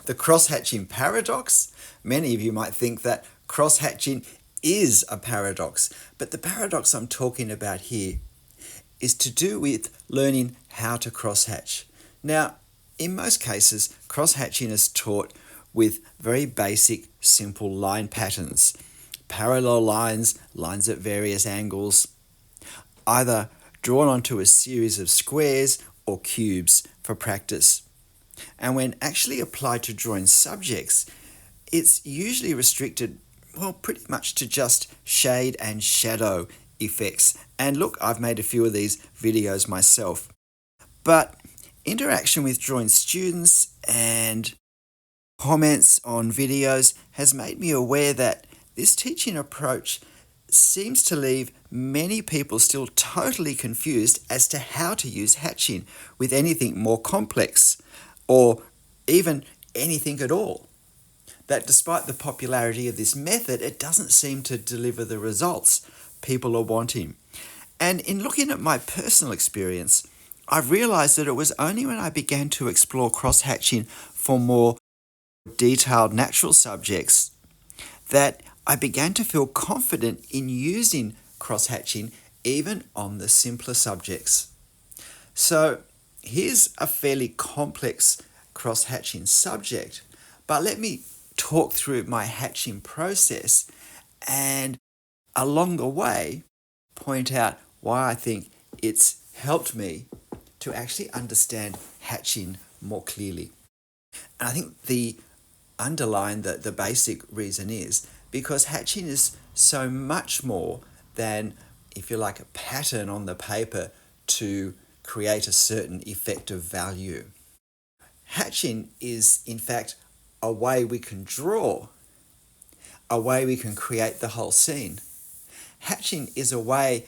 The cross-hatching paradox? Many of you might think that cross-hatching is a paradox, but the paradox I'm talking about here is to do with learning how to cross-hatch. Now, in most cases, cross-hatching is taught with very basic, simple line patterns. Parallel lines, lines at various angles, either drawn onto a series of squares or cubes for practice. And when actually applied to drawing subjects, it's usually restricted, well, pretty much to just shade and shadow effects. And look, I've made a few of these videos myself. But interaction with drawing students and comments on videos has made me aware that this teaching approach seems to leave many people still totally confused as to how to use hatching with anything more complex or even anything at all. That despite the popularity of this method, it doesn't seem to deliver the results people are wanting. And in looking at my personal experience, I've realized that it was only when I began to explore cross-hatching for more detailed natural subjects that I began to feel confident in using cross-hatching even on the simpler subjects. So here's a fairly complex cross-hatching subject, but let me talk through my hatching process and along the way point out why I think it's helped me to actually understand hatching more clearly. And I think the basic reason is because hatching is so much more than, if you like, a pattern on the paper to create a certain effective value. Hatching is, in fact, a way we can draw, a way we can create the whole scene. Hatching is a way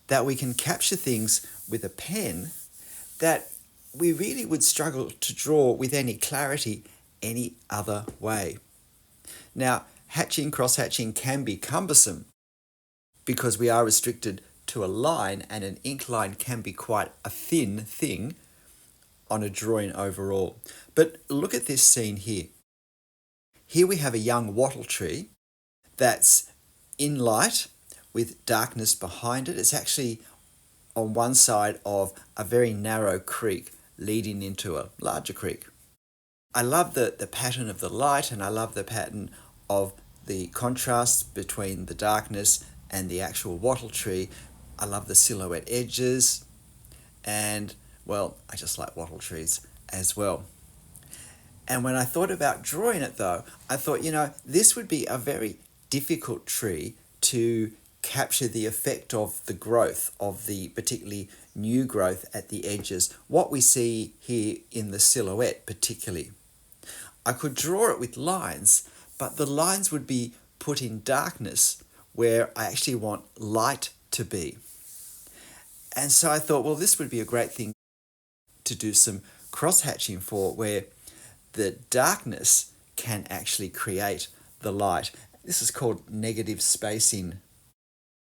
that we can capture things with a pen that we really would struggle to draw with any clarity any other way. Now, cross-hatching can be cumbersome because we are restricted to a line, and an ink line can be quite a thin thing on a drawing overall. But look at this scene here. Here we have a young wattle tree that's in light with darkness behind it. It's actually on one side of a very narrow creek leading into a larger creek. I love the pattern of the light, and I love the pattern of the contrast between the darkness and the actual wattle tree. I love the silhouette edges, and well, I just like wattle trees as well. And when I thought about drawing it though, I thought, this would be a very difficult tree to capture the effect of the growth, of the particularly new growth at the edges, what we see here in the silhouette particularly. I could draw it with lines, but the lines would be put in darkness where I actually want light to be. And so I thought, well, this would be a great thing to do some cross-hatching for, where the darkness can actually create the light. This is called negative spacing,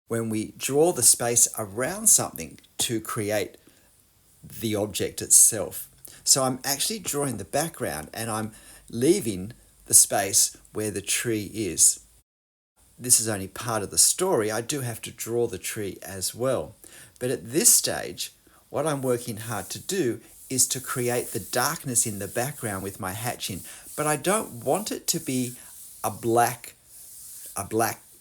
when we draw the space around something to create the object itself. So I'm actually drawing the background and I'm leaving the space where the tree is. This is only part of the story. I do have to draw the tree as well. But at this stage, what I'm working hard to do is to create the darkness in the background with my hatching. But I don't want it to be a black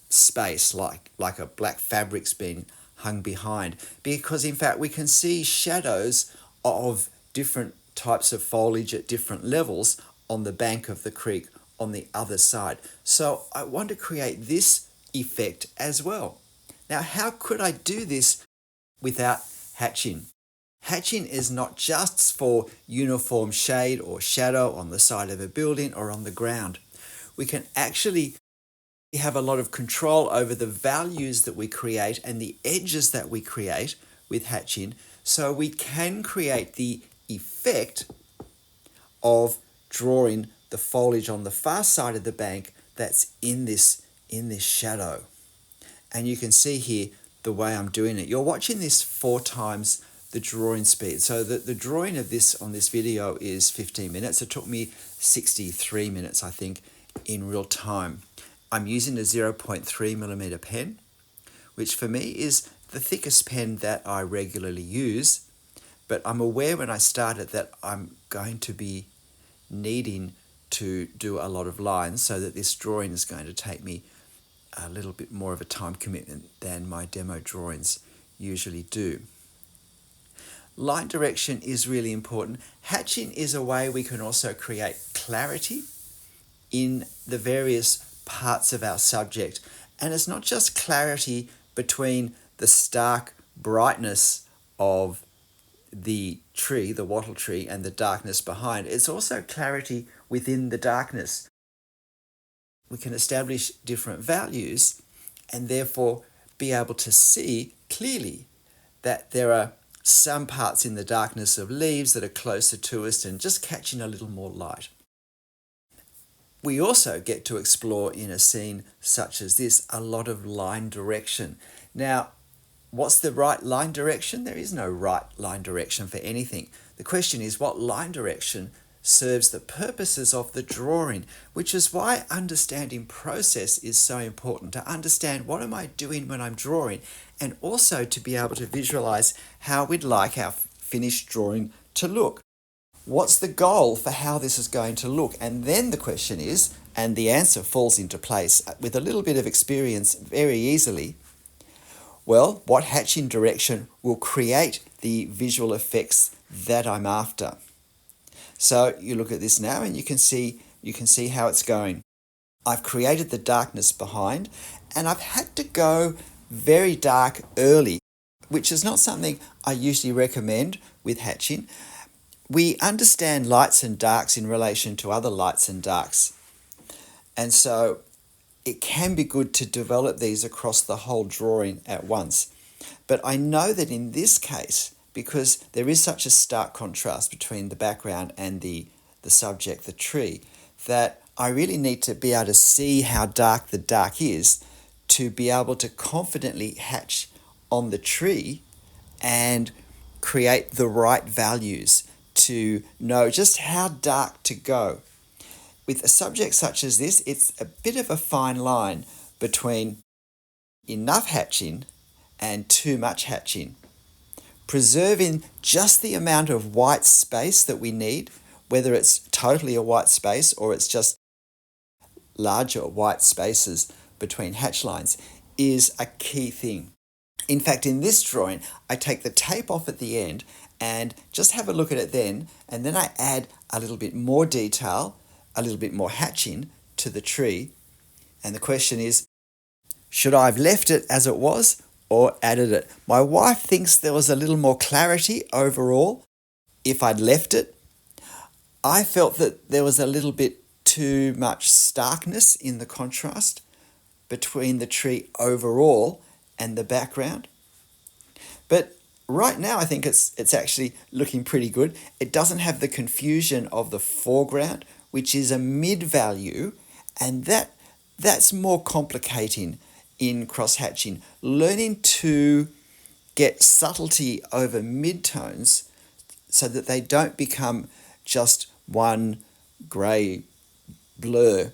space, like a black fabric's being hung behind, because in fact we can see shadows of different types of foliage at different levels on the bank of the creek on the other side. So I want to create this effect as well. Now, how could I do this without hatching? Hatching is not just for uniform shade or shadow on the side of a building or on the ground. We can actually have a lot of control over the values that we create and the edges that we create with hatching, so we can create the effect of drawing the foliage on the far side of the bank that's in this shadow. And you can see here the way I'm doing it. You're watching this 4 times the drawing speed. So the drawing of this on this video is 15 minutes. It took me 63 minutes, I think, in real time. I'm using a 0.3 millimeter pen, which for me is the thickest pen that I regularly use. But I'm aware when I started that I'm going to be needing to do a lot of lines, so that this drawing is going to take me a little bit more of a time commitment than my demo drawings usually do. Line direction is really important. Hatching is a way we can also create clarity in the various parts of our subject. And it's not just clarity between the stark brightness of the tree, the wattle tree, and the darkness behind. It's also clarity within the darkness. We can establish different values and therefore be able to see clearly that there are some parts in the darkness of leaves that are closer to us and just catching a little more light. We also get to explore in a scene such as this a lot of line direction. Now, what's the right line direction? There is no right line direction for anything. The question is, what line direction serves the purposes of the drawing, which is why understanding process is so important, to understand what am I doing when I'm drawing, and also to be able to visualize how we'd like our finished drawing to look. What's the goal for how this is going to look? And then the question is, and the answer falls into place with a little bit of experience very easily, well, what hatching direction will create the visual effects that I'm after? So you look at this now and you can see how it's going. I've created the darkness behind, and I've had to go very dark early, which is not something I usually recommend with hatching. We understand lights and darks in relation to other lights and darks. And so it can be good to develop these across the whole drawing at once. But I know that in this case, because there is such a stark contrast between the background and the subject, the tree, that I really need to be able to see how dark the dark is to be able to confidently hatch on the tree and create the right values to know just how dark to go. With a subject such as this, it's a bit of a fine line between enough hatching and too much hatching. Preserving just the amount of white space that we need, whether it's totally a white space or it's just larger white spaces between hatch lines, is a key thing. In fact, in this drawing, I take the tape off at the end and just have a look at it then, and then I add a little bit more detail, a little bit more hatching to the tree. And the question is, should I have left it as it was or added it? My wife thinks there was a little more clarity overall if I'd left it. I felt that there was a little bit too much starkness in the contrast between the tree overall and the background. But right now I think it's actually looking pretty good. It doesn't have the confusion of the foreground, which is a mid value, and that's more complicating in cross-hatching. Learning to get subtlety over midtones so that they don't become just one grey blur,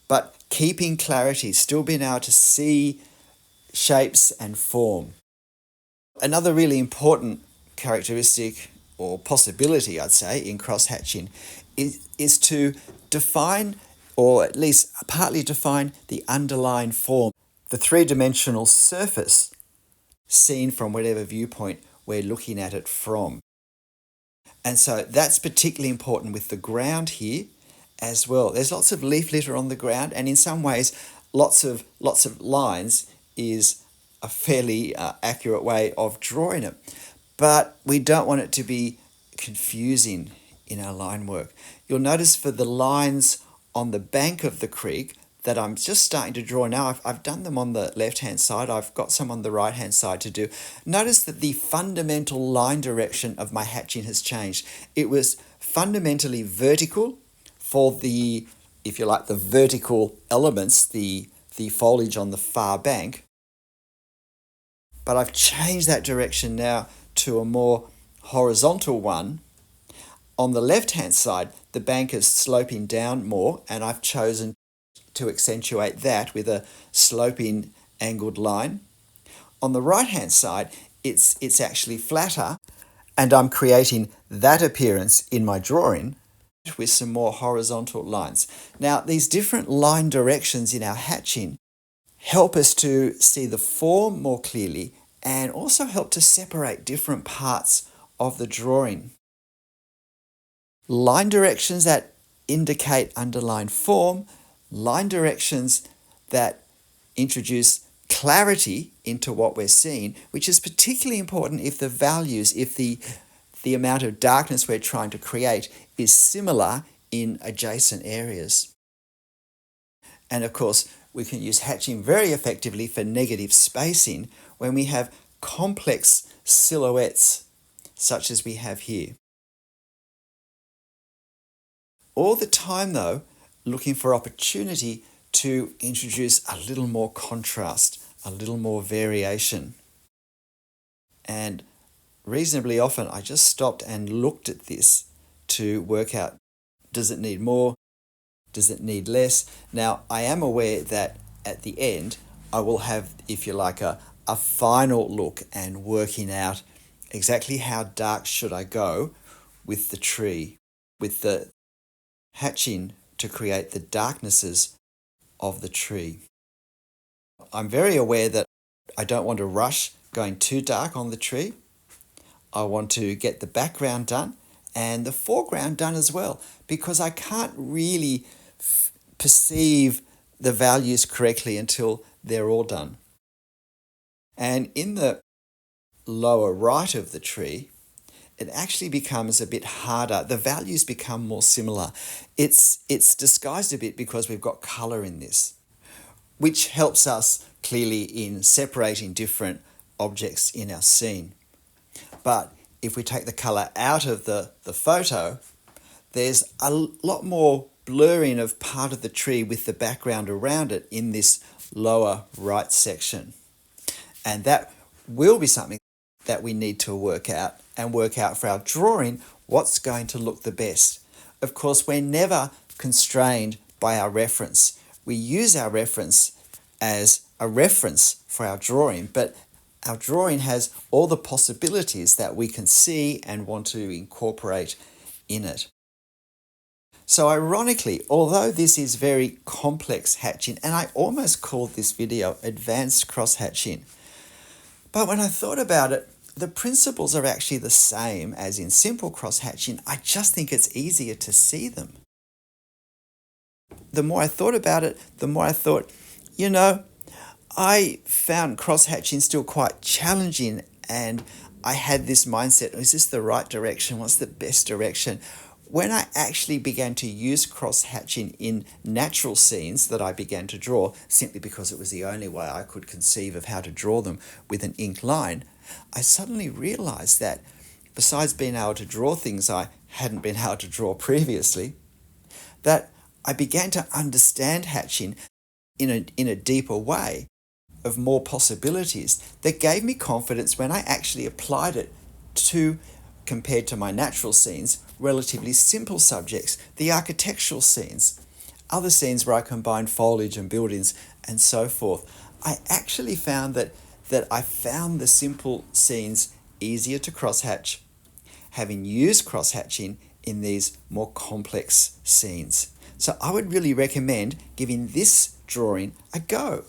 but keeping clarity, still being able to see shapes and form. Another really important characteristic or possibility, I'd say, in cross-hatching is to define, or at least partly define, the underlying form, the three-dimensional surface seen from whatever viewpoint we're looking at it from. And so that's particularly important with the ground here as well. There's lots of leaf litter on the ground, and in some ways lots of lines is a fairly accurate way of drawing it. But we don't want it to be confusing in our line work. You'll notice for the lines on the bank of the creek that I'm just starting to draw now, I've done them on the left-hand side, I've got some on the right-hand side to do. Notice that the fundamental line direction of my hatching has changed. It was fundamentally vertical for the, if you like, the vertical elements, the foliage on the far bank. But I've changed that direction now to a more horizontal one. On the left-hand side, the bank is sloping down more, and I've chosen to accentuate that with a sloping angled line. On the right-hand side, it's actually flatter, and I'm creating that appearance in my drawing with some more horizontal lines. Now, these different line directions in our hatching help us to see the form more clearly and also help to separate different parts of the drawing. Line directions that indicate underlined form, line directions that introduce clarity into what we're seeing, which is particularly important if the values, if the amount of darkness we're trying to create is similar in adjacent areas. And of course, we can use hatching very effectively for negative spacing when we have complex silhouettes, such as we have here. All the time, though, looking for opportunity to introduce a little more contrast, a little more variation. And reasonably often, I just stopped and looked at this to work out, does it need more? Does it need less? Now, I am aware that at the end, I will have, if you like, a final look and working out exactly how dark should I go with the tree, with the hatching to create the darknesses of the tree. I'm very aware that I don't want to rush going too dark on the tree. I want to get the background done and the foreground done as well, because I can't really perceive the values correctly until they're all done. And in the lower right of the tree, it actually becomes a bit harder. The values become more similar. It's disguised a bit because we've got colour in this, which helps us clearly in separating different objects in our scene. But if we take the colour out of the photo, there's a lot more blurring of part of the tree with the background around it in this lower right section. And that will be something that we need to work out for our drawing what's going to look the best. Of course, we're never constrained by our reference. We use our reference as a reference for our drawing, but our drawing has all the possibilities that we can see and want to incorporate in it. So ironically, although this is very complex hatching, and I almost called this video advanced cross-hatching, but when I thought about it, the principles are actually the same as in simple cross-hatching. I just think it's easier to see them. The more I thought about it, the more I thought, I found cross-hatching still quite challenging, and I had this mindset, is this the right direction? What's the best direction? When I actually began to use cross-hatching in natural scenes that I began to draw, simply because it was the only way I could conceive of how to draw them with an ink line, I suddenly realized that besides being able to draw things I hadn't been able to draw previously, that I began to understand hatching in a deeper way, of more possibilities, that gave me confidence when I actually applied it to, compared to my natural scenes, relatively simple subjects, the architectural scenes, other scenes where I combined foliage and buildings and so forth. I actually found that I found the simple scenes easier to crosshatch, having used crosshatching in these more complex scenes. So I would really recommend giving this drawing a go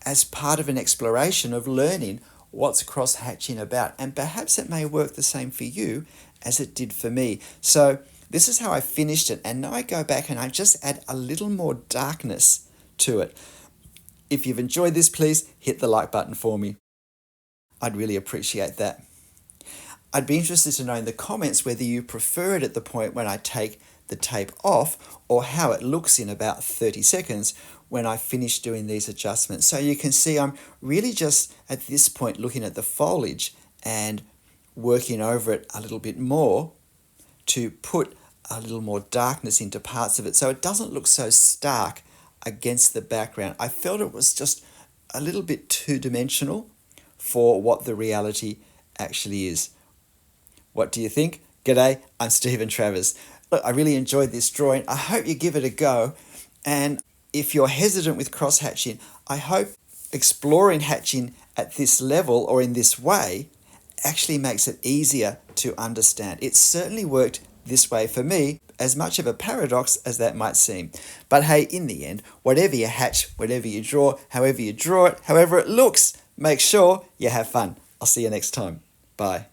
as part of an exploration of learning what's cross-hatching about. And perhaps it may work the same for you as it did for me. So this is how I finished it. And now I go back and I just add a little more darkness to it. If you've enjoyed this, please hit the like button for me. I'd really appreciate that. I'd be interested to know in the comments whether you prefer it at the point when I take the tape off, or how it looks in about 30 seconds when I finish doing these adjustments. So you can see I'm really just at this point looking at the foliage and working over it a little bit more to put a little more darkness into parts of it so it doesn't look so stark against the background. I felt it was just a little bit two-dimensional for what the reality actually is. What do you think? G'day, I'm Stephen Travers. Look, I really enjoyed this drawing. I hope you give it a go. And if you're hesitant with cross-hatching, I hope exploring hatching at this level or in this way actually makes it easier to understand. It certainly worked this way for me, as much of a paradox as that might seem. But hey, in the end, whatever you hatch, whatever you draw, however you draw it, however it looks, make sure you have fun. I'll see you next time. Bye.